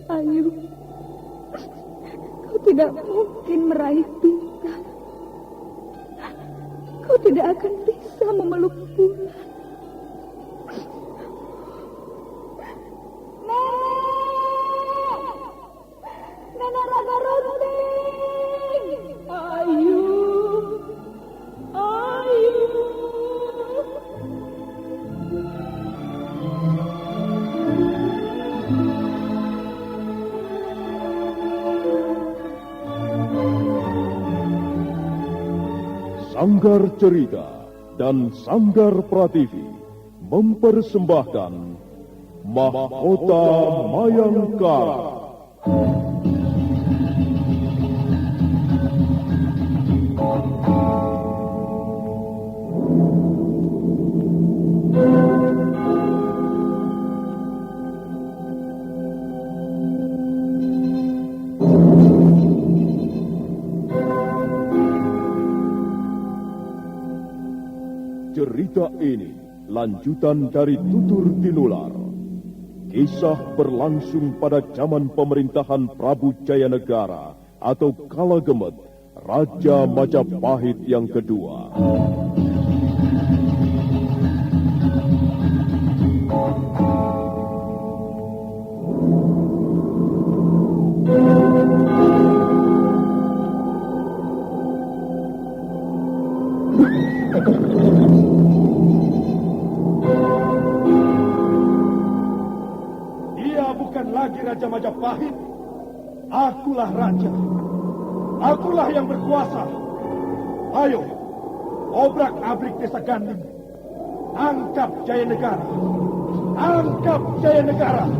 Ayu, kau tidak mungkin meraih bintang. Kau tidak akan bisa memeluk bulan. Nenek Raga Runting. Ayu. Sanggar Cerita dan Sanggar Prativi mempersembahkan Mahkota Mayangkara. Cerita ini lanjutan dari Tutur Tinular. Kisah berlangsung pada zaman pemerintahan Prabu Jayanegara atau Kala Gemet, Raja Majapahit yang kedua. Lagi Raja Majapahit, akulah raja, akulah yang berkuasa. Ayo, obrak-abrik desa Ganding, angkap Jayanegara, angkap Jayanegara.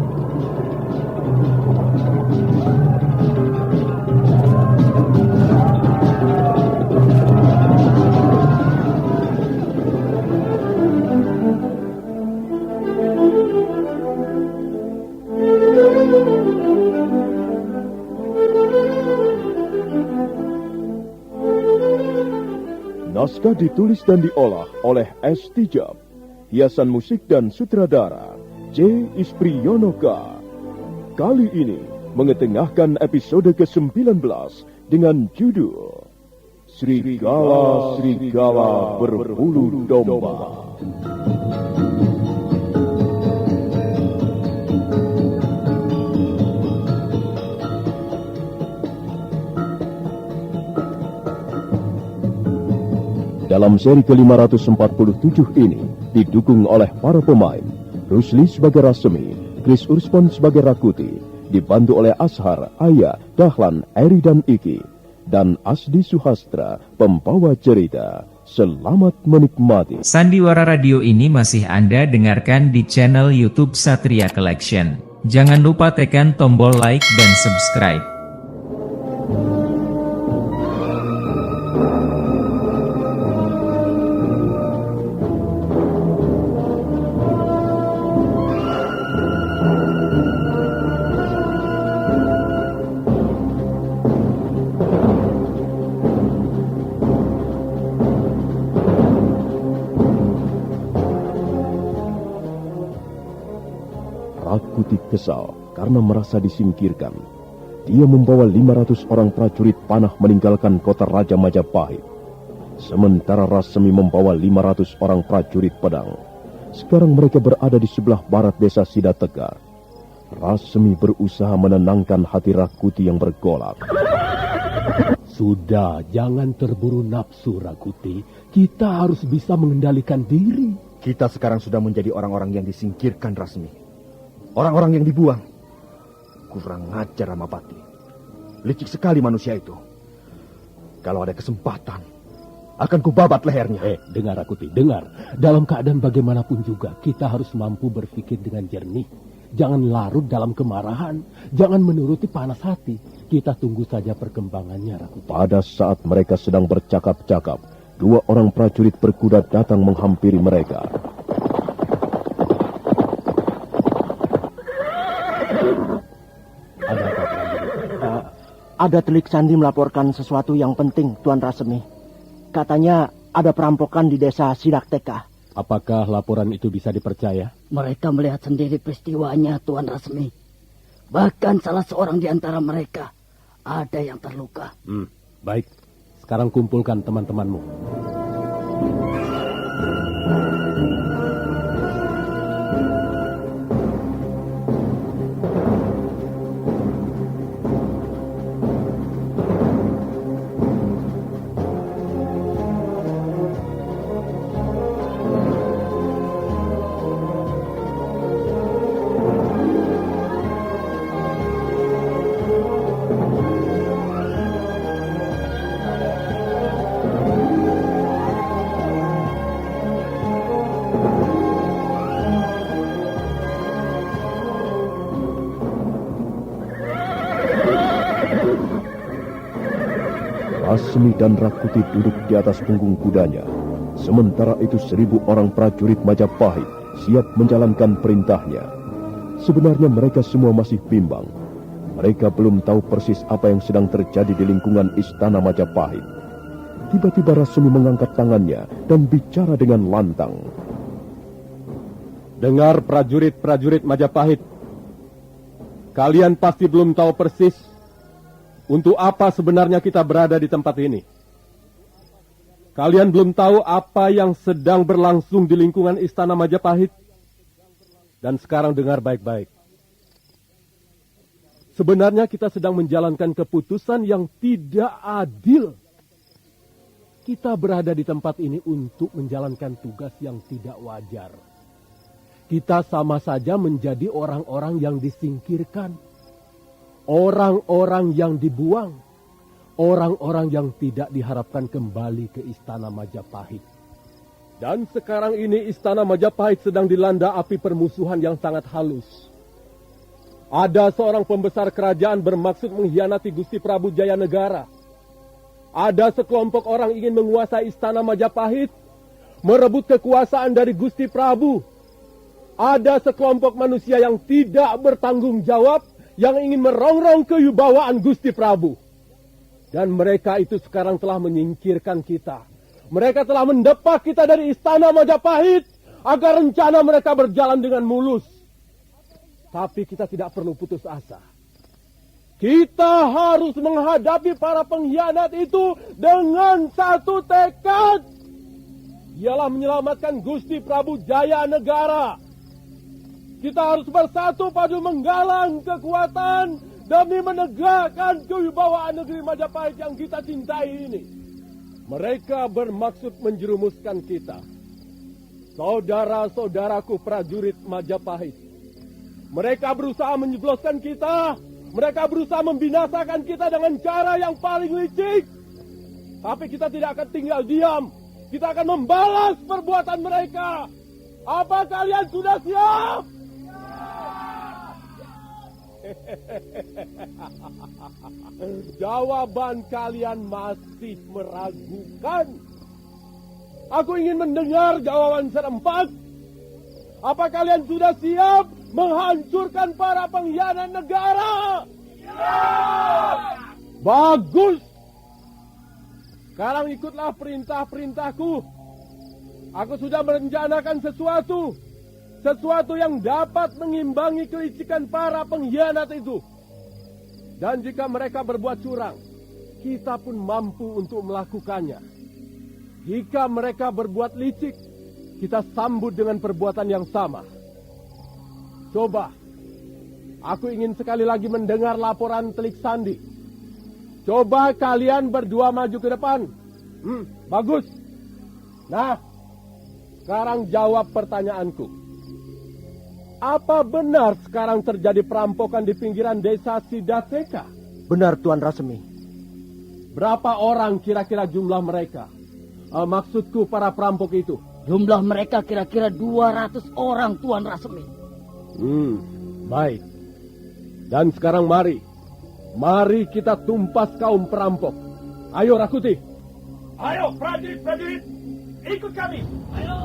Naskah ditulis dan diolah oleh S. Tijab. Hiasan musik dan sutradara C. Ispriyonoka. Kali ini mengetengahkan episode ke-19 dengan judul Serigala-Serigala Berbulu Domba. Dalam seri ke-547 ini didukung oleh para pemain Rusli sebagai Rasemi, Chris Urspon sebagai Rakuti, dibantu oleh Ashar, Aya, Dahlan, Eri dan Iki, dan Asdi Suhastra, pembawa cerita. Selamat menikmati. Sandiwara Radio ini masih Anda dengarkan di channel YouTube Satria Collection. Jangan lupa tekan tombol like dan subscribe. Rakuti kesal karena merasa disingkirkan. Dia membawa 500 orang prajurit panah meninggalkan kota Raja Majapahit. Sementara Rasemi membawa 500 orang prajurit pedang. Sekarang mereka berada di sebelah barat desa Sidategar. Rasemi berusaha menenangkan hati Rakuti yang bergolak. Sudah, jangan terburu nafsu, Rakuti. Kita harus bisa mengendalikan diri. Kita sekarang sudah menjadi orang-orang yang disingkirkan, Rasmi. Orang-orang yang dibuang. Kurang ajar Ramapati. Licik sekali manusia itu. Kalau ada kesempatan, akan kubabat lehernya. Dengar Rakuti, dengar. Dalam keadaan bagaimanapun juga, kita harus mampu berpikir dengan jernih. Jangan larut dalam kemarahan. Jangan menuruti panas hati. Kita tunggu saja perkembangannya, Rakuti. Pada saat mereka sedang bercakap-cakap, 2 orang prajurit berkuda datang menghampiri mereka. Ada apa, prajurit? Ada Telik Sandi melaporkan sesuatu yang penting, Tuan Rasemi. Katanya ada perampokan di desa Sidakteka. Apakah laporan itu bisa dipercaya? Mereka melihat sendiri peristiwanya, Tuan Rasmi. Bahkan salah seorang di antara mereka ada yang terluka. Baik, sekarang kumpulkan teman-temanmu. Rasmi dan Rakuti duduk di atas punggung kudanya. Sementara itu 1.000 orang prajurit Majapahit siap menjalankan perintahnya. Sebenarnya mereka semua masih bimbang. Mereka belum tahu persis apa yang sedang terjadi di lingkungan istana Majapahit. Tiba-tiba Rasmi mengangkat tangannya dan bicara dengan lantang. Dengar prajurit-prajurit Majapahit. Kalian pasti belum tahu persis untuk apa sebenarnya kita berada di tempat ini. Kalian belum tahu apa yang sedang berlangsung di lingkungan istana Majapahit. Dan sekarang dengar baik-baik. Sebenarnya kita sedang menjalankan keputusan yang tidak adil. Kita berada di tempat ini untuk menjalankan tugas yang tidak wajar. Kita sama saja menjadi orang-orang yang disingkirkan. Orang-orang yang dibuang, orang-orang yang tidak diharapkan kembali ke istana Majapahit. Dan sekarang ini istana Majapahit sedang dilanda api permusuhan yang sangat halus. Ada seorang pembesar kerajaan bermaksud mengkhianati Gusti Prabu Jayanegara. Ada sekelompok orang ingin menguasai istana Majapahit, merebut kekuasaan dari Gusti Prabu. Ada sekelompok manusia yang tidak bertanggung jawab, yang ingin merongrong kewibawaan Gusti Prabu. Dan mereka itu sekarang telah menyingkirkan kita. Mereka telah mendepak kita dari istana Majapahit agar rencana mereka berjalan dengan mulus. Tapi kita tidak perlu putus asa. Kita harus menghadapi para pengkhianat itu dengan satu tekad. Ialah menyelamatkan Gusti Prabu Jayanegara. Kita harus bersatu padu menggalang kekuatan demi menegakkan kewibawaan negeri Majapahit yang kita cintai ini. Mereka bermaksud menjerumuskan kita. Saudara-saudaraku prajurit Majapahit. Mereka berusaha menjebloskan kita. Mereka berusaha membinasakan kita dengan cara yang paling licik. Tapi kita tidak akan tinggal diam. Kita akan membalas perbuatan mereka. Apa kalian sudah siap? Jawaban kalian masih meragukan. Aku ingin mendengar jawaban serempak. Apa kalian sudah siap menghancurkan para pengkhianat negara? Siap! Bagus. Sekarang ikutlah perintah-perintahku. Aku sudah merencanakan sesuatu. Sesuatu yang dapat mengimbangi kelicikan para pengkhianat itu. Dan jika mereka berbuat curang, kita pun mampu untuk melakukannya. Jika mereka berbuat licik, kita sambut dengan perbuatan yang sama. Coba, aku ingin sekali lagi mendengar laporan Telik Sandi. Coba kalian berdua maju ke depan. Bagus. Nah, sekarang jawab pertanyaanku. Apa benar sekarang terjadi perampokan di pinggiran desa Sidateka? Benar, Tuan Rasmi. Berapa orang kira-kira jumlah mereka? Maksudku para perampok itu. Jumlah mereka kira-kira 200 orang, Tuan Rasmi. Baik. Dan sekarang mari kita tumpas kaum perampok. Ayo Rakuti. Ayo prajurit-prajurit, ikut kami. Ayo.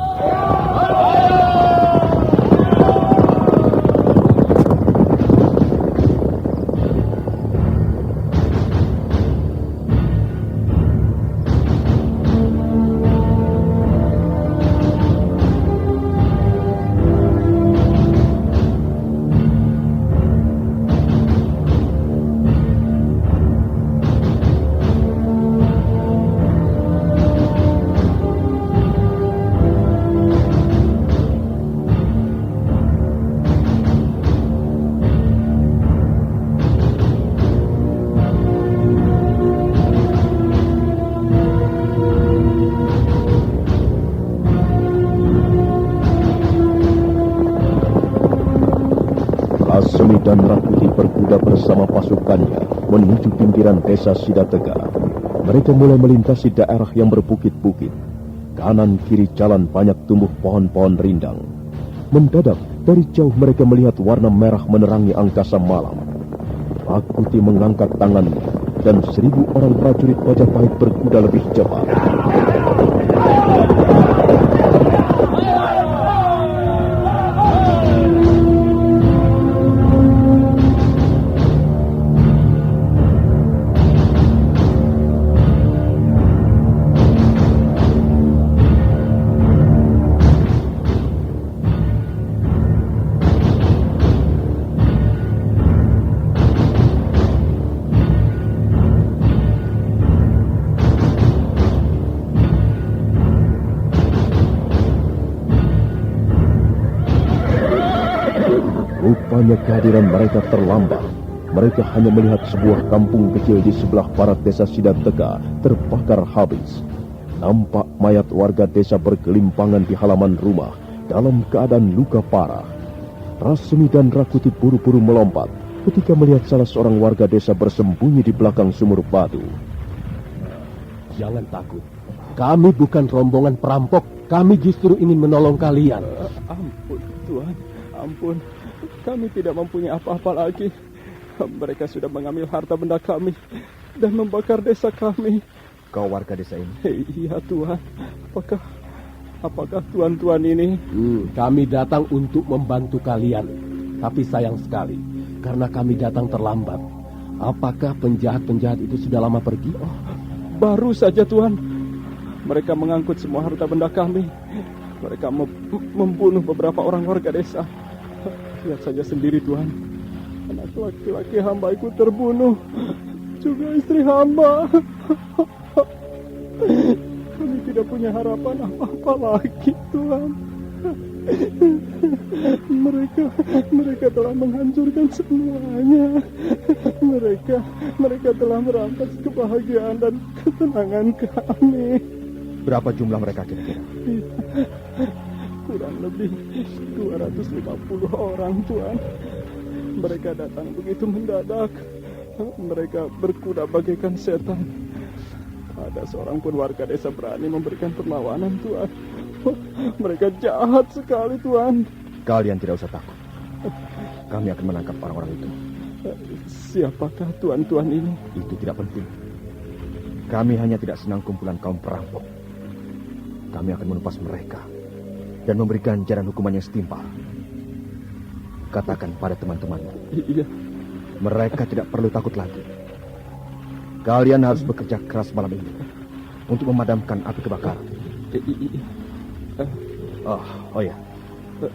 dan Rakuti berkuda bersama pasukannya menuju pinggiran desa Sidatega. Mereka mulai melintasi daerah yang berbukit-bukit. Kanan kiri jalan banyak tumbuh pohon-pohon rindang. Mendadak dari jauh mereka melihat warna merah menerangi angkasa malam. Rakuti mengangkat tangannya dan 1.000 orang prajurit Majapahit berkuda lebih cepat. Rupanya kehadiran mereka terlambat. Mereka hanya melihat sebuah kampung kecil di sebelah barat desa Sidatega terbakar habis. Nampak mayat warga desa bergelimpangan di halaman rumah dalam keadaan luka parah. Rasmi dan Rakuti buru-buru melompat ketika melihat salah seorang warga desa bersembunyi di belakang sumur batu. Jangan takut. Kami bukan rombongan perampok. Kami justru ingin menolong kalian. Ampun, Tuhan. Ampun. Kami tidak mempunyai apa-apa lagi. Mereka sudah mengambil harta benda kami dan membakar desa kami. Kau warga desa ini? Iya, Tuhan. Apakah tuan-tuan ini? Kami datang untuk membantu kalian. Tapi sayang sekali, karena kami datang terlambat. Apakah penjahat-penjahat itu sudah lama pergi? Oh, baru saja, Tuan. Mereka mengangkut semua harta benda kami. Mereka membunuh beberapa orang warga desa. Lihat saja sendiri, Tuhan. Anak laki-laki hamba ikut terbunuh. Juga istri hamba. Kami tidak punya harapan apa-apa lagi, Tuhan. Mereka telah menghancurkan semuanya. Mereka telah merampas kebahagiaan dan ketenangan kami. Berapa jumlah mereka kira-kira? Kurang lebih 250 orang, Tuan. Mereka datang begitu mendadak. Mereka berkuda bagaikan setan. Ada seorang pun warga desa berani memberikan perlawanan, Tuan. Mereka jahat sekali, Tuan. Kalian tidak usah takut. Kami akan menangkap orang-orang itu. Siapakah tuan-tuan ini? Itu tidak penting. Kami hanya tidak senang kumpulan kaum perampok. Kami akan menumpas mereka dan memberikan jalan hukuman yang setimpal. Katakan pada teman-temanmu. Iya. Mereka tidak perlu takut lagi. Kalian harus bekerja keras malam ini untuk memadamkan api kebakaran. Oh ya.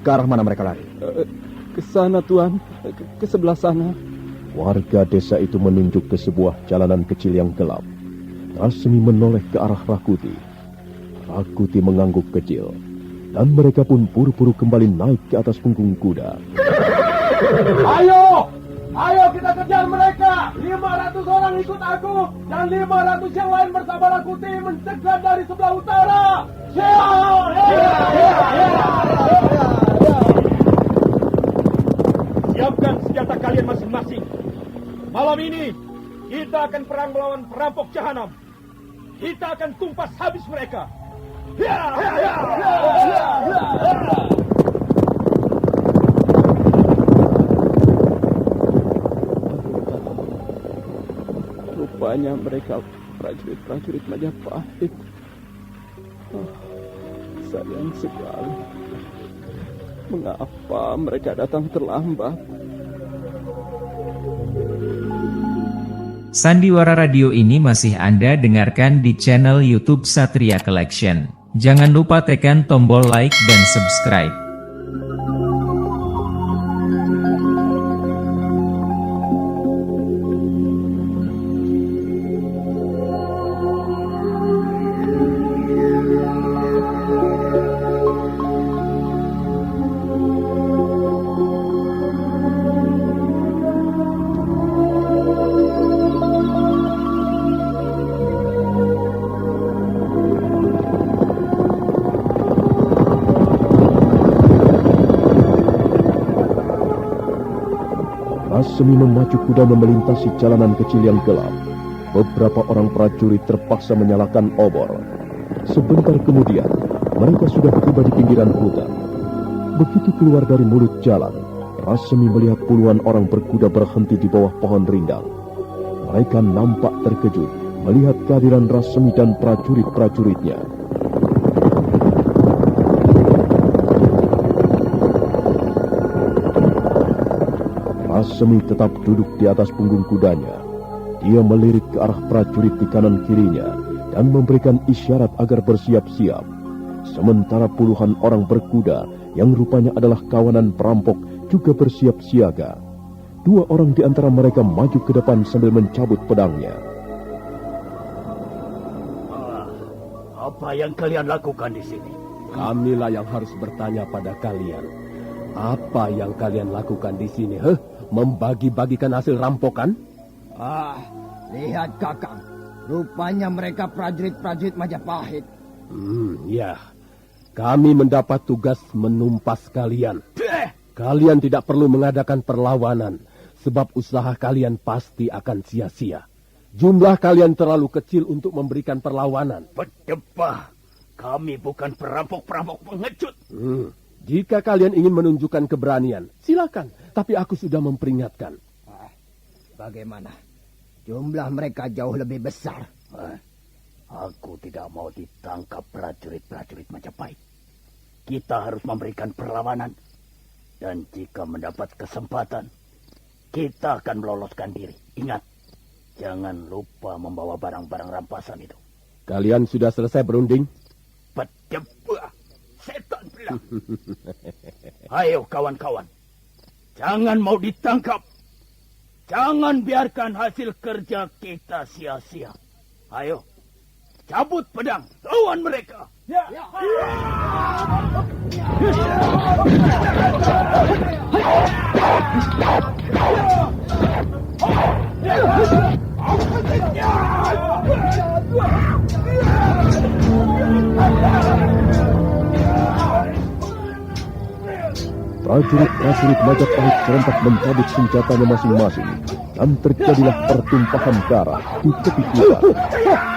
Ke arah mana mereka lari? Ke sana, Tuan. Ke sebelah sana. Warga desa itu menunjuk ke sebuah jalanan kecil yang gelap. Rasmi menoleh ke arah Rakuti. Rakuti mengangguk kecil. Dan mereka pun buru-buru kembali naik ke atas punggung kuda. Ayo kita kejar mereka. 500 orang ikut aku dan 500 yang lain bersama Rakuti mencegah dari sebelah utara. Siapkan senjata kalian masing-masing. Malam ini kita akan perang melawan perampok jahanam. Kita akan tumpas habis mereka. Rupanya mereka prajurit-prajurit Majapahit. Sayang sekali. Mengapa mereka datang terlambat? Sandiwara Radio ini masih Anda dengarkan di channel YouTube Satria Collection. Jangan lupa tekan tombol like dan subscribe. Rasemi memacu kudanya melintasi jalanan kecil yang gelap. Beberapa orang prajurit terpaksa menyalakan obor. Sebentar kemudian, mereka sudah tiba di pinggiran hutan. Begitu keluar dari mulut jalan, Rasemi melihat puluhan orang berkuda berhenti di bawah pohon rindang. Mereka nampak terkejut melihat kehadiran Rasemi dan prajurit-prajuritnya. Rasemi tetap duduk di atas punggung kudanya. Dia melirik ke arah prajurit di kanan kirinya dan memberikan isyarat agar bersiap-siap. Sementara puluhan orang berkuda yang rupanya adalah kawanan perampok juga bersiap siaga. Dua orang di antara mereka maju ke depan sambil mencabut pedangnya. Apa yang kalian lakukan di sini? Kamilah yang harus bertanya pada kalian. Apa yang kalian lakukan di sini? Membagi-bagikan hasil rampokan? Lihat Kakang. Rupanya mereka prajurit-prajurit Majapahit. Ya. Kami mendapat tugas menumpas kalian. Kalian tidak perlu mengadakan perlawanan, sebab usaha kalian pasti akan sia-sia. Jumlah kalian terlalu kecil untuk memberikan perlawanan. Berdebah. Kami bukan perampok-perampok pengecut. Jika kalian ingin menunjukkan keberanian, silakan. Tapi aku sudah memperingatkan. Bagaimana? Jumlah mereka jauh lebih besar. Aku tidak mau ditangkap prajurit-prajurit Majapahit. Kita harus memberikan perlawanan. Dan jika mendapat kesempatan, kita akan meloloskan diri. Ingat, jangan lupa membawa barang-barang rampasan itu. Kalian sudah selesai berunding? Berdebah, setan bilang. Ayo kawan-kawan, jangan mau ditangkap. Jangan biarkan hasil kerja kita sia-sia. Ayo, cabut pedang, lawan mereka. Prajurit-prajurit Majapahit serentak mencabut senjatanya masing-masing dan terjadilah pertumpahan darah di tepi hutan.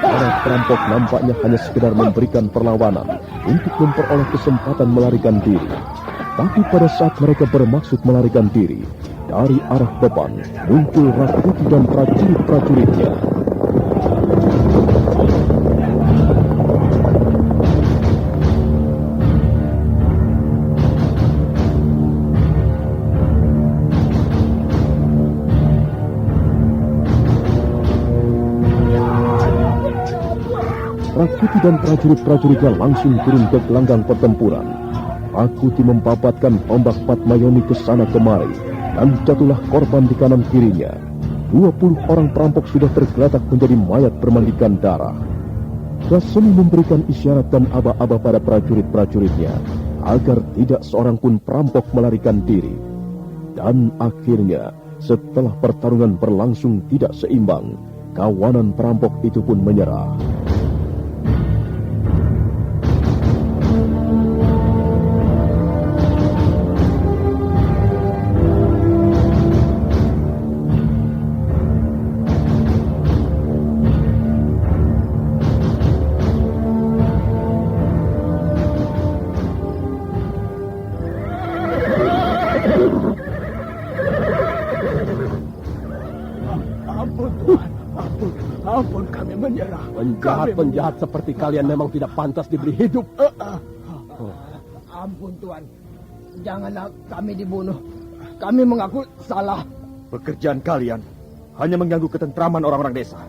Para perampok nampaknya hanya sekedar memberikan perlawanan untuk memperoleh kesempatan melarikan diri. Tapi pada saat mereka bermaksud melarikan diri, dari arah depan muncul Rakuti dan prajurit-prajuritnya. Rakuti dan prajurit-prajuritnya langsung turun ke gelanggang pertempuran. Rakuti membabatkan tombak Patmayoni ke sana kemari, dan jatuhlah korban di kanan kirinya. 20 orang perampok sudah tergeletak menjadi mayat bermandikan darah. Rasemi memberikan isyarat dan aba-aba pada prajurit-prajuritnya agar tidak seorang pun perampok melarikan diri. Dan akhirnya, setelah pertarungan berlangsung tidak seimbang, kawanan perampok itu pun menyerah. Ampun, kami menyerah. Penjahat-penjahat seperti kalian memang tidak pantas diberi hidup. Ampun Tuan, janganlah kami dibunuh. Kami mengaku salah. Pekerjaan kalian hanya mengganggu ketentraman orang-orang desa.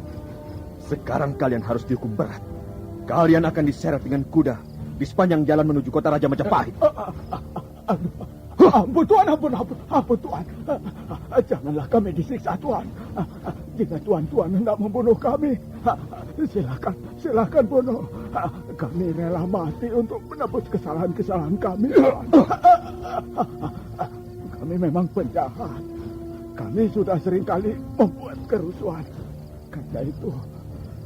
Sekarang kalian harus dihukum berat. Kalian akan diseret dengan kuda di sepanjang jalan menuju kota Raja Majapahit. Ampun Tuan, ampun Tuan. Janganlah kami disiksa Tuan. Jika Tuan hendak membunuh kami, silakan bunuh. Kami rela mati untuk menebus kesalahan-kesalahan kami, Tuan. Kami memang penjahat. Kami sudah seringkali membuat kerusuhan. Karena itu,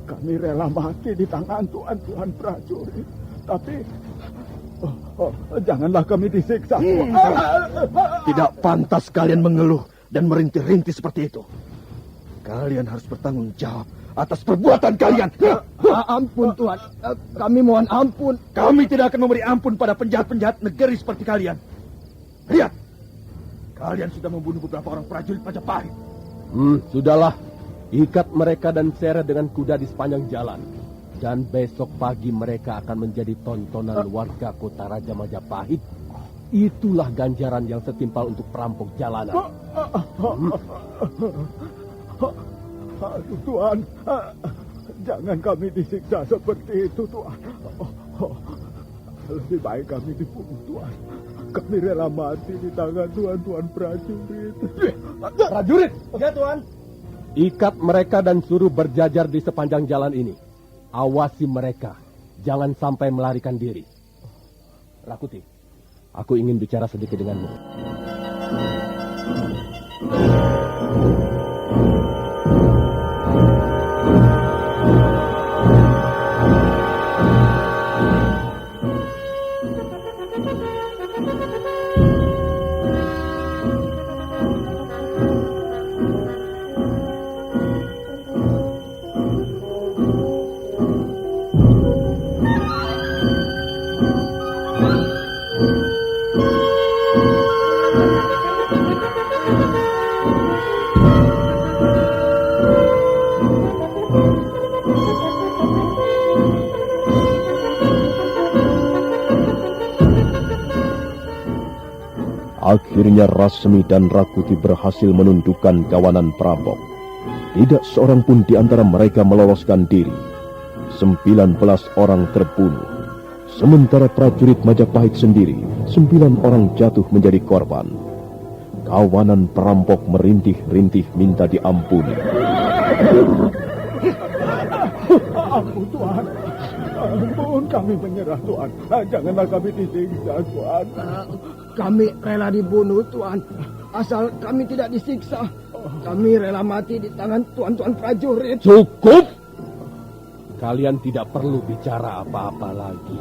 kami rela mati di tangan Tuan prajurit. Tapi janganlah kami disiksa. Tidak pantas kalian mengeluh dan merintih-rintih seperti itu. Kalian harus bertanggung jawab atas perbuatan kalian. Ampun Tuan, kami mohon ampun. Kami tidak akan memberi ampun pada penjahat-penjahat negeri seperti kalian. Lihat, kalian sudah membunuh beberapa orang prajurit Majapahit. Sudahlah, ikat mereka dan seret dengan kuda di sepanjang jalan. Dan besok pagi mereka akan menjadi tontonan warga kota Raja Majapahit. Itulah ganjaran yang setimpal untuk perampok jalanan. Aduh Tuan, jangan kami disiksa seperti itu Tuan. Lebih baik kami dibunuh Tuan. Kami rela mati di tangan tuan-tuan prajurit. Prajurit? Ya Tuan. Ikat mereka dan suruh berjajar di sepanjang jalan ini. Awasi mereka, jangan sampai melarikan diri. Rakuti, aku ingin bicara sedikit denganmu. Akhirnya Rasmi dan Rakuti berhasil menundukkan kawanan perampok. Tidak seorang pun di antara mereka meloloskan diri. 19 orang terbunuh. Sementara prajurit Majapahit sendiri, 9 orang jatuh menjadi korban. Kawanan perampok merintih-rintih minta diampuni. Ampun Tuan, ampun kami menyerah Tuan. Janganlah kami disiksa Tuan. Kami rela dibunuh Tuan, asal kami tidak disiksa. Kami rela mati di tangan tuan-tuan prajurit. Cukup! Kalian tidak perlu bicara apa-apa lagi.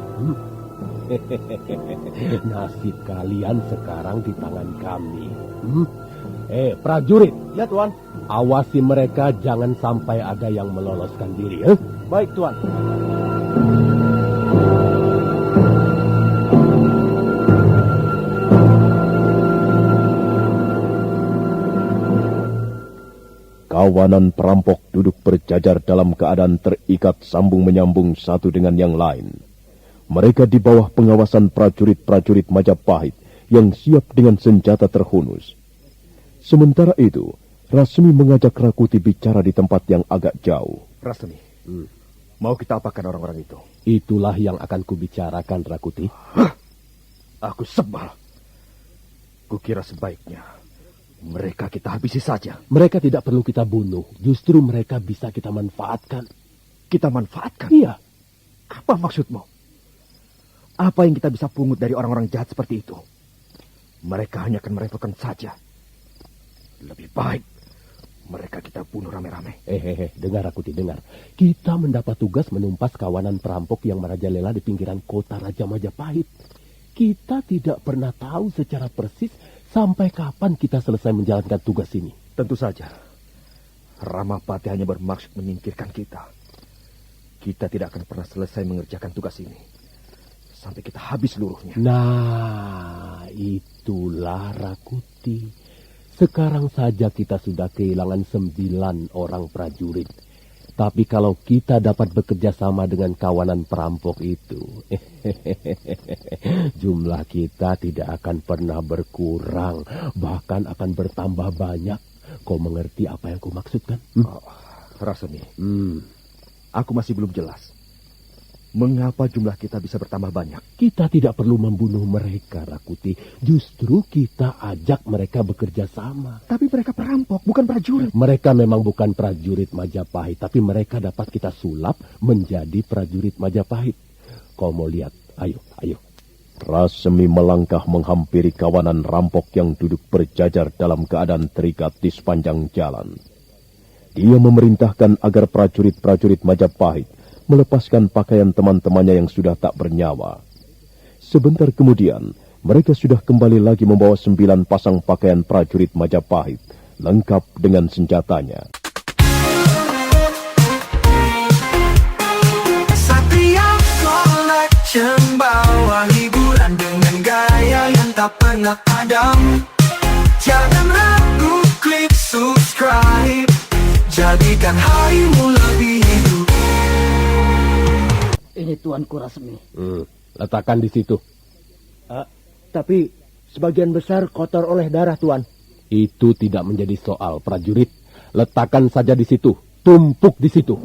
Nasib kalian sekarang di tangan kami. Prajurit. Ya Tuan. Awasi mereka, jangan sampai ada yang meloloskan diri. Baik Tuan. Kawanan perampok duduk berjajar dalam keadaan terikat sambung menyambung satu dengan yang lain. Mereka di bawah pengawasan prajurit-prajurit Majapahit yang siap dengan senjata terhunus. Sementara itu, Rasmi mengajak Rakuti bicara di tempat yang agak jauh. Rasmi, mau kita apakan orang-orang itu? Itulah yang akan kubicarakan, Rakuti. Aku sebal. Kukira sebaiknya mereka kita habisi saja. Mereka tidak perlu kita bunuh. Justru mereka bisa kita manfaatkan. Kita manfaatkan? Iya. Apa maksudmu? Apa yang kita bisa pungut dari orang-orang jahat seperti itu? Mereka hanya akan merepotkan saja. Lebih baik mereka kita bunuh rame-rame. Dengar Rakuti, dengar. Kita mendapat tugas menumpas kawanan perampok yang merajalela di pinggiran kota Raja Majapahit. Kita tidak pernah tahu secara persis sampai kapan kita selesai menjalankan tugas ini. Tentu saja. Ramapati hanya bermaksud menyingkirkan kita. Kita tidak akan pernah selesai mengerjakan tugas ini sampai kita habis seluruhnya. Nah, itulah Rakuti. Sekarang saja kita sudah kehilangan 9 orang prajurit. Tapi kalau kita dapat bekerja sama dengan kawanan perampok itu, jumlah kita tidak akan pernah berkurang, bahkan akan bertambah banyak. Kau mengerti apa yang ku maksudkan? Rasmi, aku masih belum jelas. Mengapa jumlah kita bisa bertambah banyak? Kita tidak perlu membunuh mereka, Rakuti. Justru kita ajak mereka bekerja sama. Tapi mereka perampok, bukan prajurit. Mereka memang bukan prajurit Majapahit, tapi mereka dapat kita sulap menjadi prajurit Majapahit. Kau mau lihat? Ayo. Rasmi melangkah menghampiri kawanan rampok yang duduk berjajar dalam keadaan terikat di sepanjang jalan. Dia memerintahkan agar prajurit-prajurit Majapahit melepaskan pakaian teman-temannya yang sudah tak bernyawa. Sebentar kemudian, mereka sudah kembali lagi membawa 9 pasang pakaian prajurit Majapahit lengkap dengan senjatanya. Satria Collection bawa hiburan dengan gaya yang tak pernah padam. Jangan ragu, klik subscribe, jadikan harimu lebih hidup. Ini Tuanku Rasmi. Letakkan di situ. Tapi sebagian besar kotor oleh darah, Tuan. Itu tidak menjadi soal, prajurit. Letakkan saja di situ. Tumpuk di situ.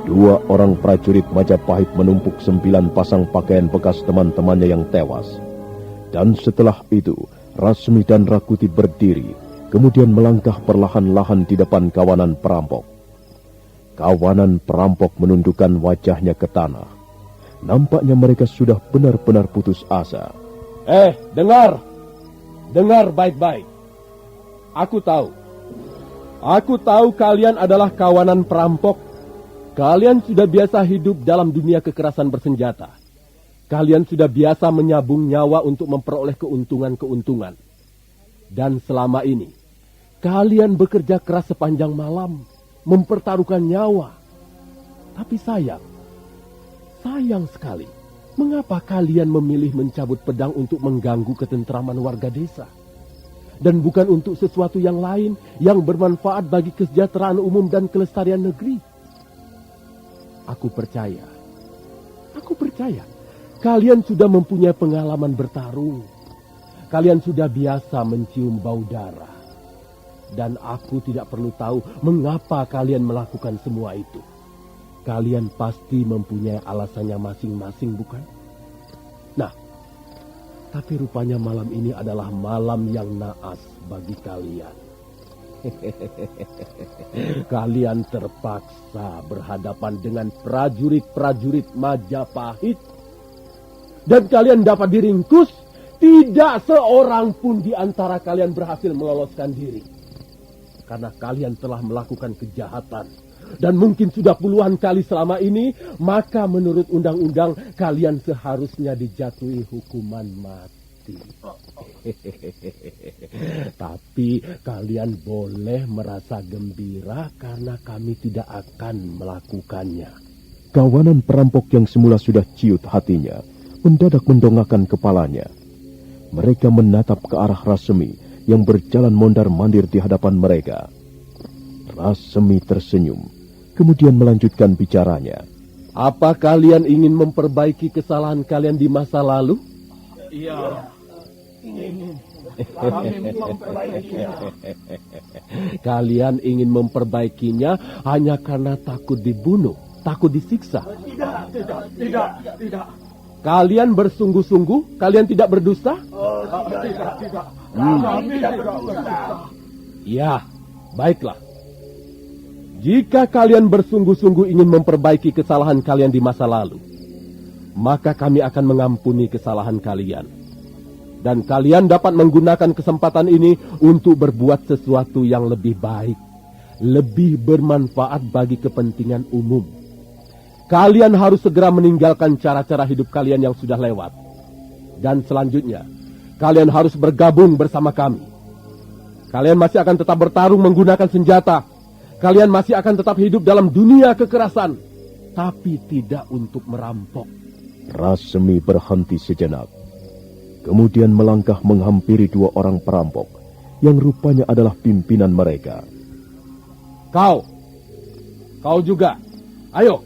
Dua orang prajurit Majapahit menumpuk 9 pasang pakaian bekas teman-temannya yang tewas. Dan setelah itu, Rasmi dan Rakuti berdiri, kemudian melangkah perlahan-lahan di depan kawanan perampok. Kawanan perampok menundukkan wajahnya ke tanah. Nampaknya mereka sudah benar-benar putus asa. Dengar! Dengar baik-baik. Aku tahu kalian adalah kawanan perampok. Kalian sudah biasa hidup dalam dunia kekerasan bersenjata. Kalian sudah biasa menyabung nyawa untuk memperoleh keuntungan-keuntungan. Dan selama ini, kalian bekerja keras sepanjang malam, mempertaruhkan nyawa. Tapi sayang sekali, mengapa kalian memilih mencabut pedang untuk mengganggu ketentraman warga desa? Dan bukan untuk sesuatu yang lain yang bermanfaat bagi kesejahteraan umum dan kelestarian negeri. Aku percaya, kalian sudah mempunyai pengalaman bertarung. Kalian sudah biasa mencium bau darah. Dan aku tidak perlu tahu mengapa kalian melakukan semua itu. Kalian pasti mempunyai alasannya masing-masing, bukan? Nah, tapi rupanya malam ini adalah malam yang naas bagi kalian. Kalian terpaksa berhadapan dengan prajurit-prajurit Majapahit. Dan kalian dapat diringkus. Tidak seorang pun di antara kalian berhasil meloloskan diri. Karena kalian telah melakukan kejahatan. Dan mungkin sudah puluhan kali selama ini. Maka menurut undang-undang kalian seharusnya dijatuhi hukuman mati. Tapi kalian boleh merasa gembira karena kami tidak akan melakukannya. Kawanan perampok yang semula sudah ciut hatinya, mendadak mendongakkan kepalanya. Mereka menatap ke arah Rasmi yang berjalan mondar-mandir di hadapan mereka. Rasmi tersenyum, kemudian melanjutkan bicaranya. Apa kalian ingin memperbaiki kesalahan kalian di masa lalu? Iya. Kalian ingin memperbaikinya hanya karena takut dibunuh, takut disiksa. Tidak. Kalian bersungguh-sungguh? Kalian tidak berdusta? Tidak. Ya, baiklah. Jika kalian bersungguh-sungguh ingin memperbaiki kesalahan kalian di masa lalu, maka kami akan mengampuni kesalahan kalian. Dan kalian dapat menggunakan kesempatan ini untuk berbuat sesuatu yang lebih baik, lebih bermanfaat bagi kepentingan umum. Kalian harus segera meninggalkan cara-cara hidup kalian yang sudah lewat. Dan selanjutnya, kalian harus bergabung bersama kami. Kalian masih akan tetap bertarung menggunakan senjata. Kalian masih akan tetap hidup dalam dunia kekerasan. Tapi tidak untuk merampok. Rasmi berhenti sejenak. Kemudian melangkah menghampiri 2 orang perampok yang rupanya adalah pimpinan mereka. Kau juga. Ayo,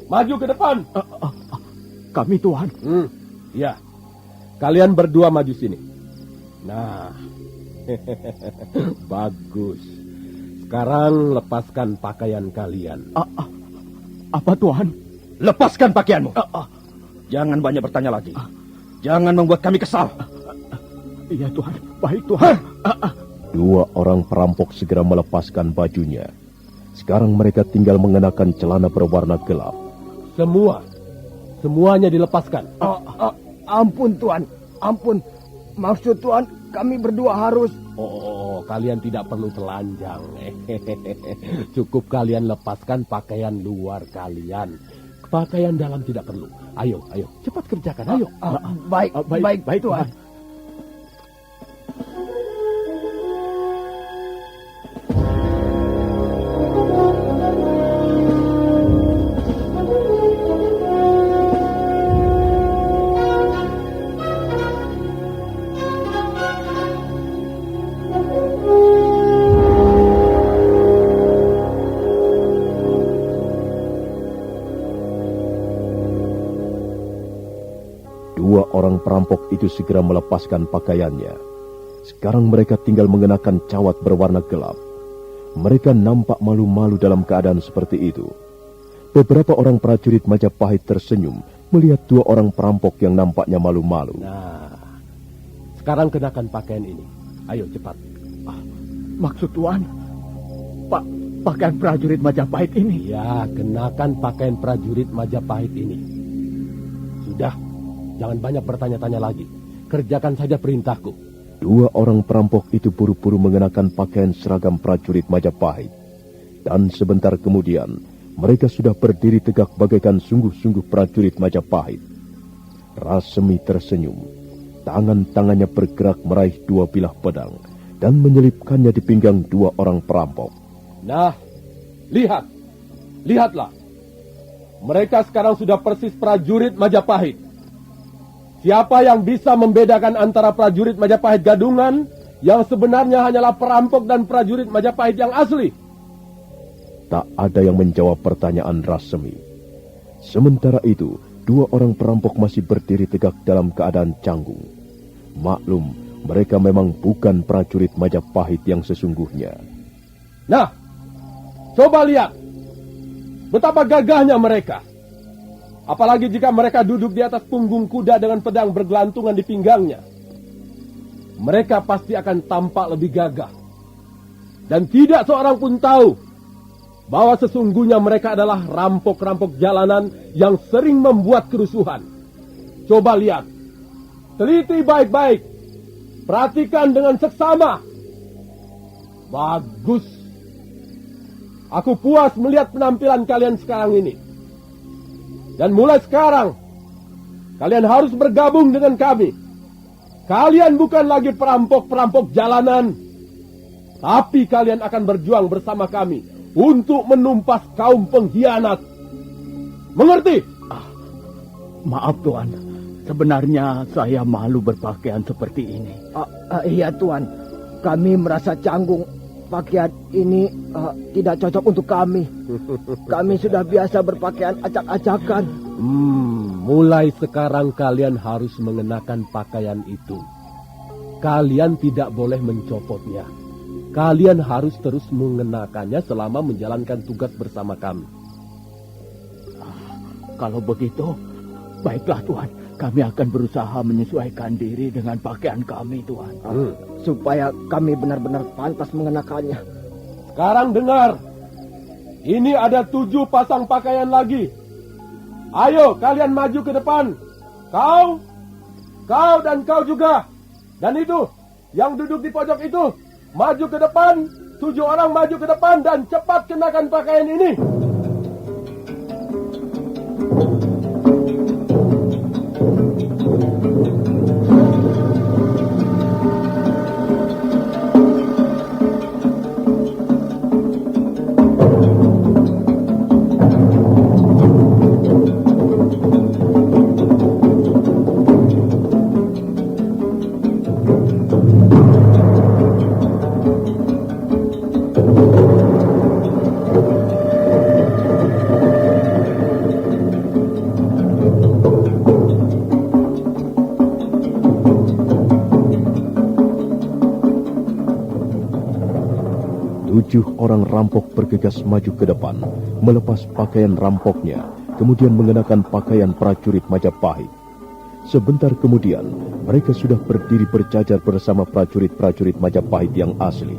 maju ke depan. Kami, Tuhan. Ya, kalian berdua maju sini. Nah, bagus. Sekarang lepaskan pakaian kalian. Apa, Tuhan? Lepaskan pakaianmu. Jangan banyak bertanya lagi. Jangan membuat kami kesal. Iya Tuhan, baik Tuhan. Dua orang perampok segera melepaskan bajunya. Sekarang mereka tinggal mengenakan celana berwarna gelap. Semuanya dilepaskan. Ampun Tuan, ampun. Maksud Tuan, kami berdua harus... Oh, kalian tidak perlu telanjang. Cukup kalian lepaskan pakaian luar kalian. Pakaian dalam tidak perlu. Ayo, cepat kerjakan, ayo. Baik Tuan. Dua orang perampok itu segera melepaskan pakaiannya. Sekarang mereka tinggal mengenakan cawat berwarna gelap. Mereka nampak malu-malu dalam keadaan seperti itu. Beberapa orang prajurit Majapahit tersenyum melihat dua orang perampok yang nampaknya malu-malu. Nah, sekarang kenakan pakaian ini. Ayo cepat. Maksud Tuan, pakaian prajurit Majapahit ini? Ya, kenakan pakaian prajurit Majapahit ini. Sudah, jangan banyak bertanya-tanya lagi. Kerjakan saja perintahku. Dua orang perampok itu buru-buru mengenakan pakaian seragam prajurit Majapahit. Dan sebentar kemudian, mereka sudah berdiri tegak bagaikan sungguh-sungguh prajurit Majapahit. Rasemi tersenyum. Tangan-tangannya bergerak meraih dua bilah pedang dan menyelipkannya di pinggang dua orang perampok. Nah, lihatlah. Mereka sekarang sudah persis prajurit Majapahit. Siapa yang bisa membedakan antara prajurit Majapahit gadungan yang sebenarnya hanyalah perampok dan prajurit Majapahit yang asli? Tak ada yang menjawab pertanyaan Rasemi. Sementara itu, dua orang perampok masih berdiri tegak dalam keadaan canggung. Maklum, mereka memang bukan prajurit Majapahit yang sesungguhnya. Nah, coba lihat betapa gagahnya mereka. Apalagi jika mereka duduk di atas punggung kuda dengan pedang bergelantungan di pinggangnya. Mereka pasti akan tampak lebih gagah. Dan tidak seorang pun tahu bahwa sesungguhnya mereka adalah rampok-rampok jalanan yang sering membuat kerusuhan. Coba lihat. Teliti baik-baik. Perhatikan dengan seksama. Bagus. Aku puas melihat penampilan kalian sekarang ini. Dan mulai sekarang, kalian harus bergabung dengan kami. Kalian bukan lagi perampok-perampok jalanan. Tapi kalian akan berjuang bersama kami untuk menumpas kaum pengkhianat. Mengerti? Maaf Tuan, sebenarnya saya malu berpakaian seperti ini. Iya Tuan, kami merasa canggung. Pakaian ini tidak cocok untuk kami. Kami sudah biasa berpakaian acak-acakan. Mulai sekarang kalian harus mengenakan pakaian itu. Kalian tidak boleh mencopotnya. Kalian harus terus mengenakannya selama menjalankan tugas bersama kami. Kalau begitu, baiklah Tuan. Kami akan berusaha menyesuaikan diri dengan pakaian kami, Tuan. Supaya kami benar-benar pantas mengenakannya. Sekarang dengar. Ini ada 7 pasang pakaian lagi. Ayo, kalian maju ke depan. Kau dan kau juga. Dan itu, yang duduk di pojok itu, maju ke depan. 7 orang maju ke depan dan cepat kenakan pakaian ini. Orang rampok bergegas maju ke depan, melepas pakaian rampoknya, kemudian mengenakan pakaian prajurit Majapahit. Sebentar kemudian, mereka sudah berdiri berjajar bersama prajurit-prajurit Majapahit yang asli.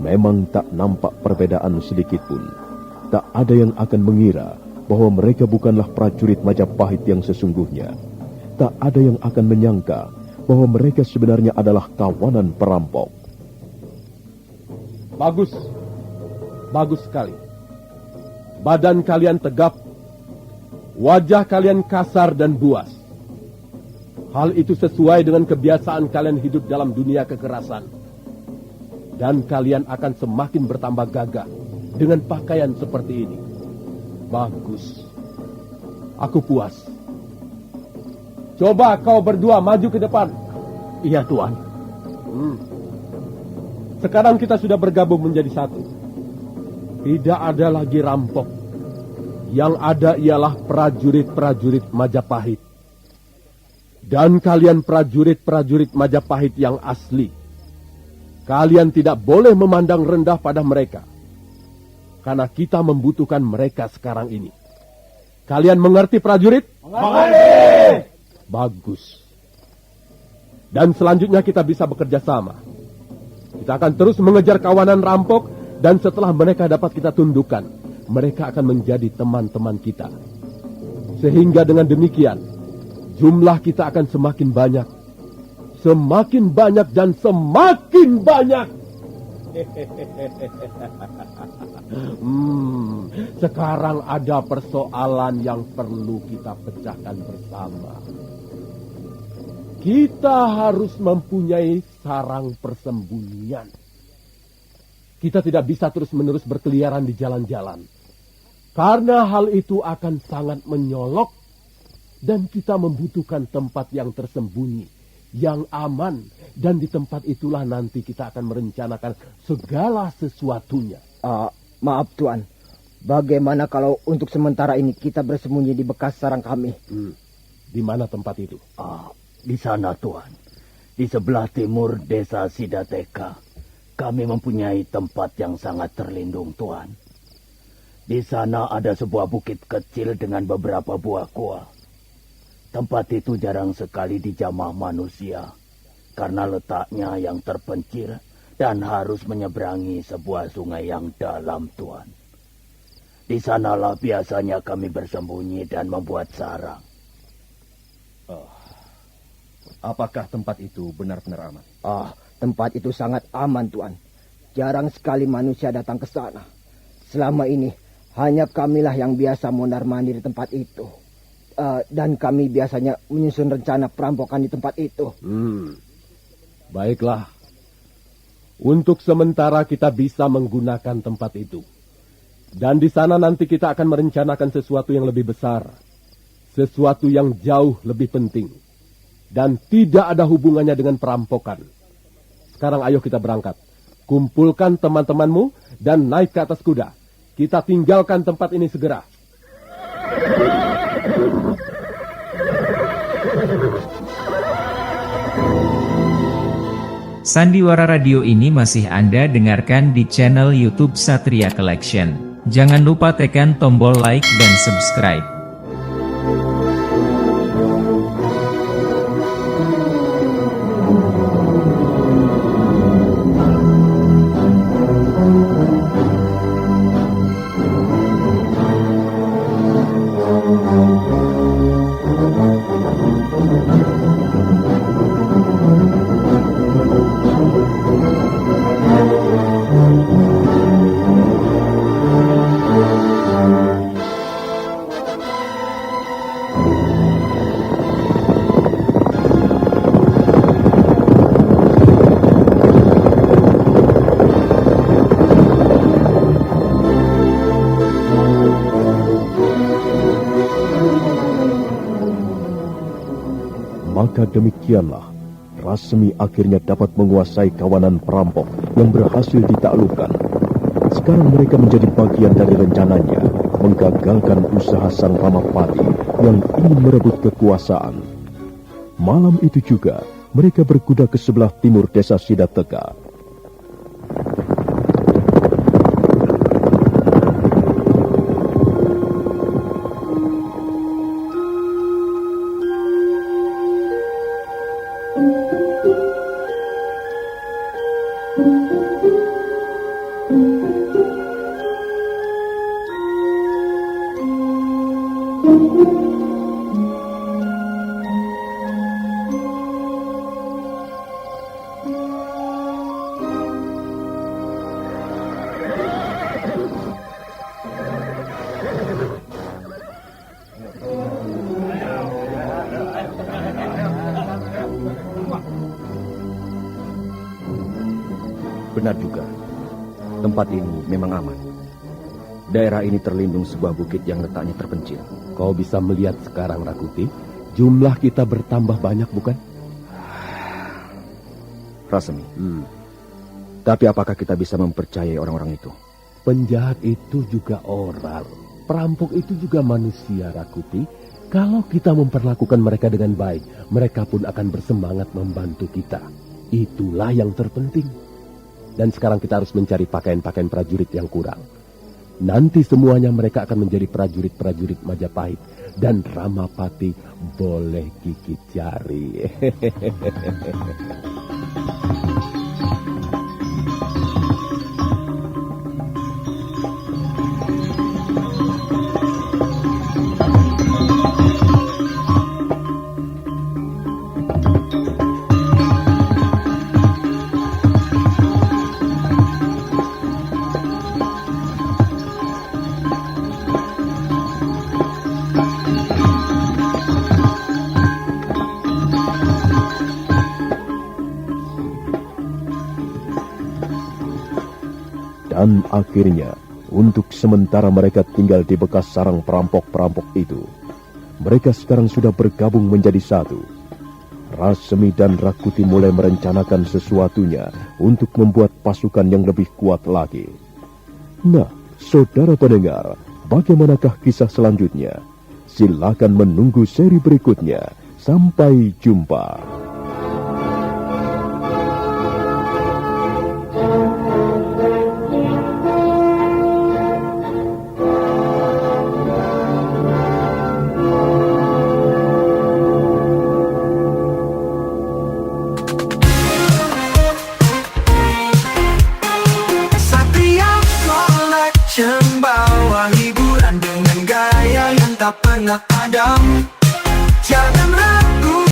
Memang tak nampak perbedaan sedikit pun. Tak ada yang akan mengira bahwa mereka bukanlah prajurit Majapahit yang sesungguhnya. Tak ada yang akan menyangka bahwa mereka sebenarnya adalah kawanan perampok. Bagus. Bagus sekali. Badan kalian tegap. Wajah kalian kasar dan buas. Hal itu sesuai dengan kebiasaan kalian hidup dalam dunia kekerasan. Dan kalian akan semakin bertambah gagah dengan pakaian seperti ini. Bagus. Aku puas. Coba kau berdua maju ke depan. Iya, Tuan. Sekarang kita sudah bergabung menjadi satu. Tidak ada lagi rampok. Yang ada ialah prajurit-prajurit Majapahit. Dan kalian prajurit-prajurit Majapahit yang asli. Kalian tidak boleh memandang rendah pada mereka. Karena kita membutuhkan mereka sekarang ini. Kalian mengerti prajurit? Mengerti! Bagus. Dan selanjutnya kita bisa bekerja sama. Kita akan terus mengejar kawanan rampok. Dan setelah mereka dapat kita tundukkan, mereka akan menjadi teman-teman kita. Sehingga dengan demikian, jumlah kita akan semakin banyak. Semakin banyak dan semakin banyak. Sekarang ada persoalan yang perlu kita pecahkan bersama. Kita harus mempunyai sarang persembunyian. Kita tidak bisa terus-menerus berkeliaran di jalan-jalan. Karena hal itu akan sangat menyolok. Dan kita membutuhkan tempat yang tersembunyi, yang aman. Dan di tempat itulah nanti kita akan merencanakan segala sesuatunya. Maaf Tuan, bagaimana kalau untuk sementara ini kita bersembunyi di bekas sarang kami? Di mana tempat itu? Di sana, Tuan. Di sebelah timur desa Sidateka. Kami mempunyai tempat yang sangat terlindung, Tuan. Di sana ada sebuah bukit kecil dengan beberapa buah gua. Tempat itu jarang sekali dijamah manusia. Karena letaknya yang terpencil dan harus menyeberangi sebuah sungai yang dalam, Tuan. Di sanalah biasanya kami bersembunyi dan membuat sarang. Apakah tempat itu benar-benar aman? Tempat itu sangat aman, Tuan. Jarang sekali manusia datang ke sana. Selama ini, hanya kamilah yang biasa mondar-mandir di tempat itu. Dan kami biasanya menyusun rencana perampokan di tempat itu. Baiklah. Untuk sementara kita bisa menggunakan tempat itu. Dan di sana nanti kita akan merencanakan sesuatu yang lebih besar. Sesuatu yang jauh lebih penting. Dan tidak ada hubungannya dengan perampokan. Sekarang ayo kita berangkat. Kumpulkan teman-temanmu dan naik ke atas kuda. Kita tinggalkan tempat ini segera. Sandiwara Radio ini masih Anda dengarkan di channel YouTube Satria Collection. Jangan lupa tekan tombol like dan subscribe. Maka demikianlah, Rasmi akhirnya dapat menguasai kawanan perampok yang berhasil ditaklukkan. Sekarang mereka menjadi bagian dari rencananya, menggagalkan usaha sang Ramapati yang ingin merebut kekuasaan. Malam itu juga, mereka berkuda ke sebelah timur desa Sidateka. Benar juga, tempat ini memang aman. Daerah ini terlindung sebuah bukit yang letaknya terpencil. Kau bisa melihat sekarang, Rakuti, jumlah kita bertambah banyak, bukan? Rasemi, tapi apakah kita bisa mempercayai orang-orang itu? Penjahat itu juga orang. Perampok itu juga manusia, Rakuti. Kalau kita memperlakukan mereka dengan baik, mereka pun akan bersemangat membantu kita. Itulah yang terpenting. Dan sekarang kita harus mencari pakaian-pakaian prajurit yang kurang. Nanti semuanya mereka akan menjadi prajurit-prajurit Majapahit. Dan Ramapati boleh Kiki cari. Dan akhirnya, untuk sementara mereka tinggal di bekas sarang perampok-perampok itu. Mereka sekarang sudah bergabung menjadi satu. Rasemi dan Rakuti mulai merencanakan sesuatunya untuk membuat pasukan yang lebih kuat lagi. Nah, saudara pendengar, bagaimanakah kisah selanjutnya? Silakan menunggu seri berikutnya. Sampai jumpa. Bawa hiburan dengan gaya yang tak pernah padam. Jangan ragu.